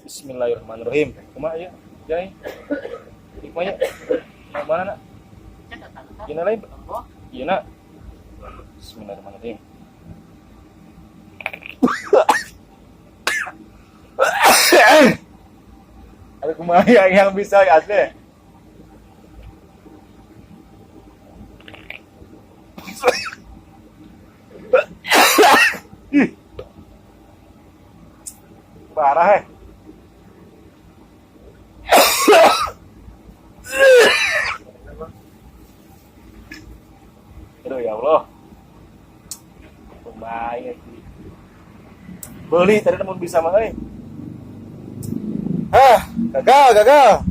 Bismillahirrahmanirrahim. Kumaha ya? Jai. Hikmah ya. Mana nak? Gina lain. Gina. Bismillahirrahmanirrahim. Ada kumaha yang bisa asli. Ih. Parah Aduh ya Allah. Pemain sih. Beli tadi namun bisa mah euy. Gagal.